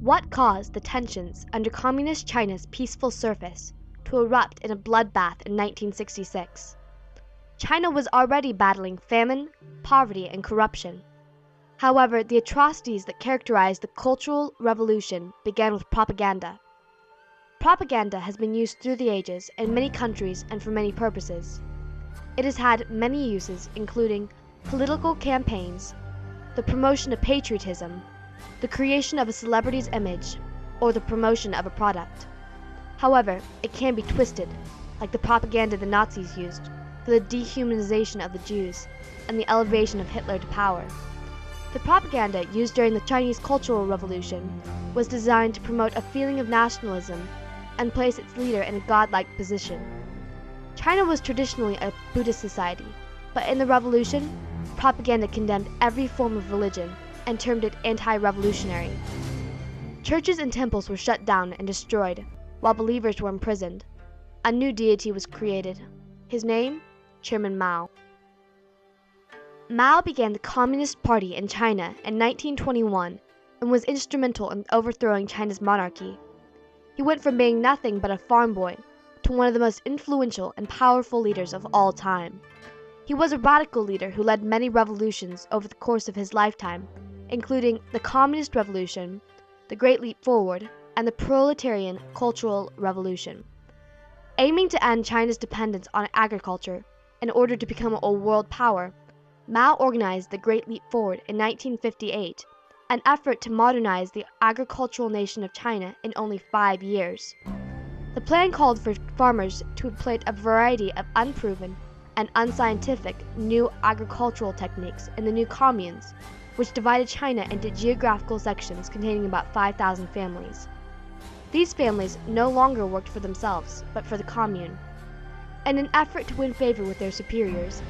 What caused the tensions under Communist China's peaceful surface to erupt in a bloodbath in 1966? China was already battling famine, poverty, and corruption. However, the atrocities that characterized the Cultural Revolution began with propaganda. Propaganda has been used through the ages in many countries and for many purposes. It has had many uses, including political campaigns, the promotion of patriotism, the creation of a celebrity's image, or the promotion of a product. However, it can be twisted, like the propaganda the Nazis used for the dehumanization of the Jews and the elevation of Hitler to power. The propaganda used during the Chinese Cultural Revolution was designed to promote a feeling of nationalism and place its leader in a godlike position. China was traditionally a Buddhist society, but in the revolution, propaganda condemned every form of religion and termed it anti-revolutionary. Churches and temples were shut down and destroyed, while believers were imprisoned. A new deity was created. His name? Chairman Mao. Mao began the Communist Party in China in 1921 and was instrumental in overthrowing China's monarchy. He went from being nothing but a farm boy to one of the most influential and powerful leaders of all time. He was a radical leader who led many revolutions over the course of his lifetime, including the Communist Revolution, the Great Leap Forward, and the Proletarian Cultural Revolution. Aiming to end China's dependence on agriculture in order to become a world power, Mao organized the Great Leap Forward in 1958, an effort to modernize the agricultural nation of China in only 5 years. The plan called for farmers to plant a variety of unproven and unscientific new agricultural techniques in the new communes, which divided China into geographical sections containing about 5,000 families. These families no longer worked for themselves, but for the commune. In an effort to win favor with their superiors,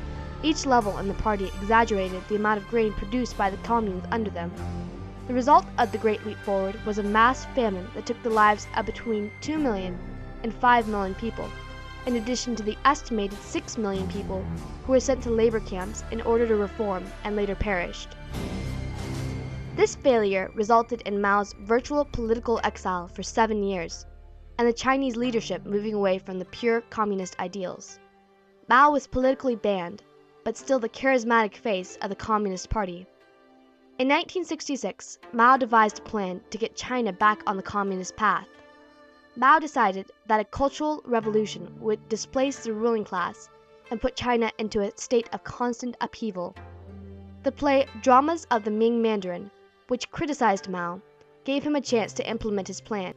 each level in the party exaggerated the amount of grain produced by the communes under them. The result of the Great Leap Forward was a mass famine that took the lives of between 2 million and 5 million people, in addition to the estimated 6 million people who were sent to labor camps in order to reform and later perished. This failure resulted in Mao's virtual political exile for 7 years, and the Chinese leadership moving away from the pure communist ideals. Mao was politically banned, but still the charismatic face of the Communist Party. In 1966, Mao devised a plan to get China back on the communist path. Mao decided that a cultural revolution would displace the ruling class and put China into a state of constant upheaval. The play Dramas of the Ming Mandarin, which criticized Mao, gave him a chance to implement his plan.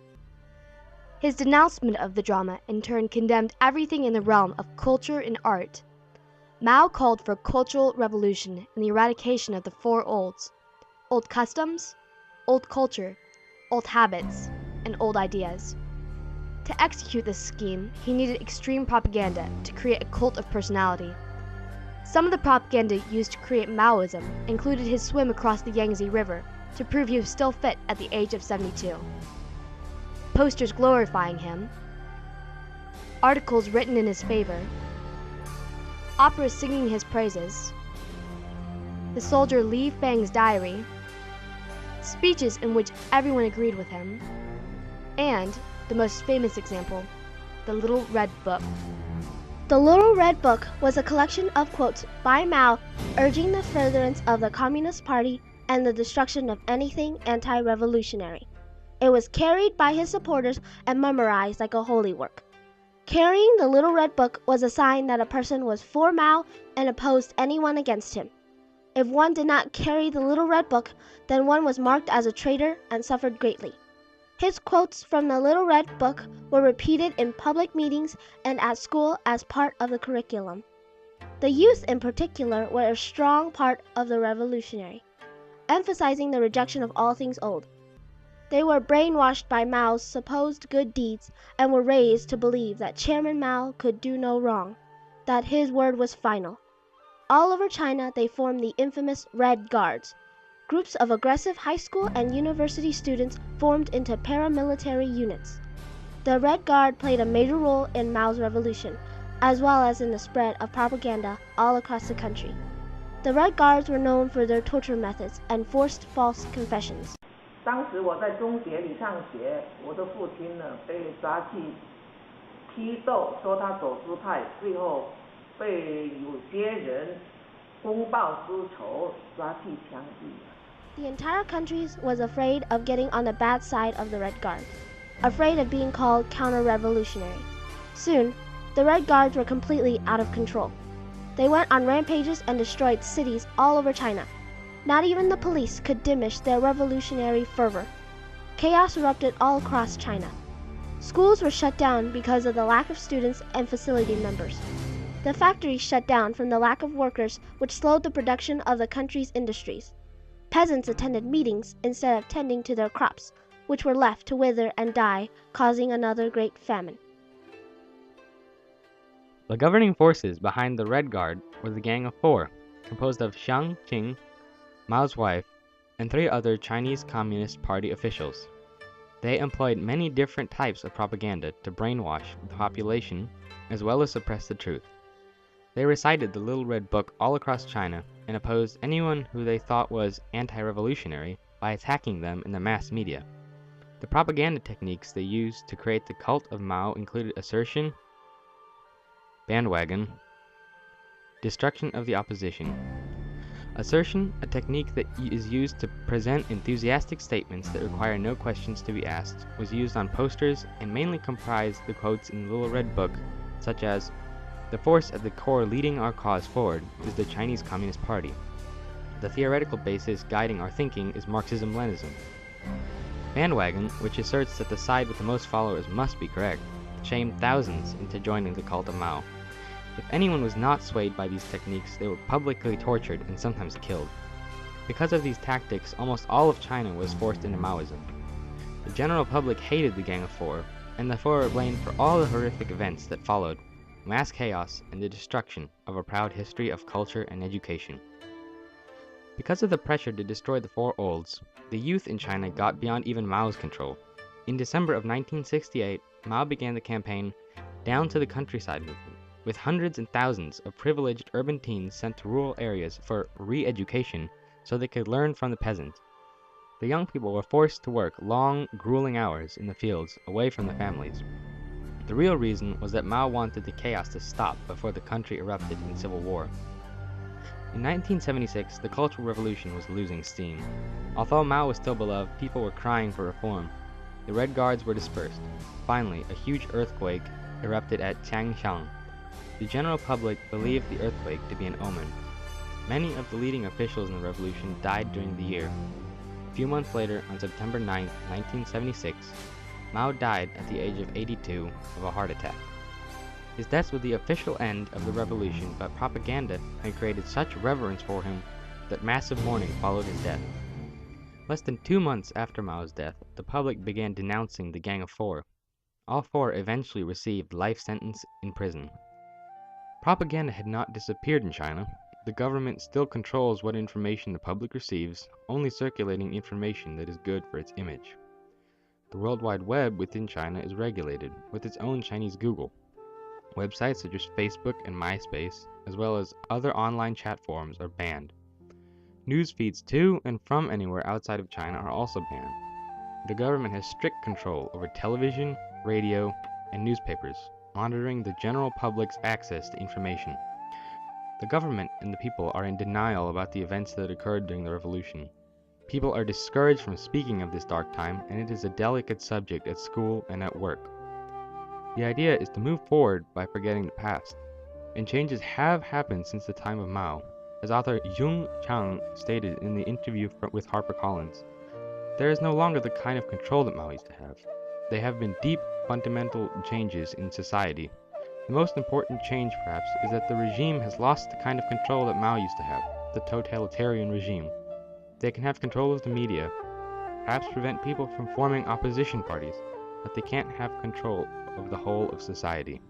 His denouncement of the drama in turn condemned everything in the realm of culture and art. Mao called for a cultural revolution and the eradication of the four olds: old customs, old culture, old habits, and old ideas. To execute this scheme, he needed extreme propaganda to create a cult of personality. Some of the propaganda used to create Maoism included his swim across the Yangtze River to prove he was still fit at the age of 72, posters glorifying him, articles written in his favor, operas singing his praises, the soldier Li Fang's diary, speeches in which everyone agreed with him, and, the most famous example, the Little Red Book. The Little Red Book was a collection of quotes by Mao urging the furtherance of the Communist Party and the destruction of anything anti-revolutionary. It was carried by his supporters and memorized like a holy work. Carrying the Little Red Book was a sign that a person was for Mao and opposed anyone against him. If one did not carry the Little Red Book, then one was marked as a traitor and suffered greatly. His quotes from the Little Red Book were repeated in public meetings and at school as part of the curriculum. The youth in particular were a strong part of the revolutionary, emphasizing the rejection of all things old. They were brainwashed by Mao's supposed good deeds and were raised to believe that Chairman Mao could do no wrong, that his word was final. All over China they formed the infamous Red Guards. Groups of aggressive high school and university students formed into paramilitary units. The Red Guard played a major role in Mao's revolution, as well as in the spread of propaganda all across the country. The Red Guards were known for their torture methods and forced false confessions. 当时我在中学里上学，我的父亲呢被抓去批斗，说他走私派，最后被有些人公报私仇，抓去枪毙。The entire country was afraid of getting on the bad side of the Red Guard, afraid of being called counter-revolutionary. Soon, the Red Guards were completely out of control. They went on rampages and destroyed cities all over China. Not even the police could diminish their revolutionary fervor. Chaos erupted all across China. Schools were shut down because of the lack of students and facility members. The factories shut down from the lack of workers, which slowed the production of the country's industries. Peasants attended meetings instead of tending to their crops, which were left to wither and die, causing another great famine. The governing forces behind the Red Guard were the Gang of Four, composed of Xiang Qing, Mao's wife, and 3 other Chinese Communist Party officials. They employed many different types of propaganda to brainwash the population, as well as suppress the truth. They recited the Little Red Book all across China and opposed anyone who they thought was anti-revolutionary by attacking them in the mass media. The propaganda techniques they used to create the cult of Mao included assertion, bandwagon, destruction of the opposition. Assertion, a technique that is used to present enthusiastic statements that require no questions to be asked, was used on posters and mainly comprised the quotes in the Little Red Book, such as, "The force at the core leading our cause forward is the Chinese Communist Party. The theoretical basis guiding our thinking is Marxism-Leninism." Bandwagon, which asserts that the side with the most followers must be correct, shamed thousands into joining the cult of Mao. If anyone was not swayed by these techniques, they were publicly tortured and sometimes killed. Because of these tactics, almost all of China was forced into Maoism. The general public hated the Gang of Four, and the Four were blamed for all the horrific events that followed, mass chaos and the destruction of a proud history of culture and education. Because of the pressure to destroy the Four Olds, the youth in China got beyond even Mao's control. In December of 1968, Mao began the campaign Down to the Countryside movement, with hundreds and thousands of privileged urban teens sent to rural areas for re-education so they could learn from the peasants. The young people were forced to work long, grueling hours in the fields away from the families. The real reason was that Mao wanted the chaos to stop before the country erupted in civil war. In 1976, the Cultural Revolution was losing steam. Although Mao was still beloved, people were crying for reform. The Red Guards were dispersed. Finally, a huge earthquake erupted at Changshan. The general public believed the earthquake to be an omen. Many of the leading officials in the revolution died during the year. A few months later, on September 9, 1976, Mao died at the age of 82 of a heart attack. His death was the official end of the revolution, but propaganda had created such reverence for him that massive mourning followed his death. Less than 2 months after Mao's death, the public began denouncing the Gang of Four. All 4 eventually received life sentence in prison. Propaganda had not disappeared in China. The government still controls what information the public receives, only circulating information that is good for its image. The World Wide Web within China is regulated, with its own Chinese Google. Websites such as Facebook and MySpace, as well as other online chat forums, are banned. News feeds to and from anywhere outside of China are also banned. The government has strict control over television, radio, and newspapers, monitoring the general public's access to information. The government and the people are in denial about the events that occurred during the revolution. People are discouraged from speaking of this dark time, and it is a delicate subject at school and at work. The idea is to move forward by forgetting the past, and changes have happened since the time of Mao. As author Jung Chang stated in the interview with HarperCollins, there is no longer the kind of control that Mao used to have. There have been deep, fundamental changes in society. The most important change, perhaps, is that the regime has lost the kind of control that Mao used to have, the totalitarian regime. They can have control of the media, perhaps prevent people from forming opposition parties, but they can't have control of the whole of society.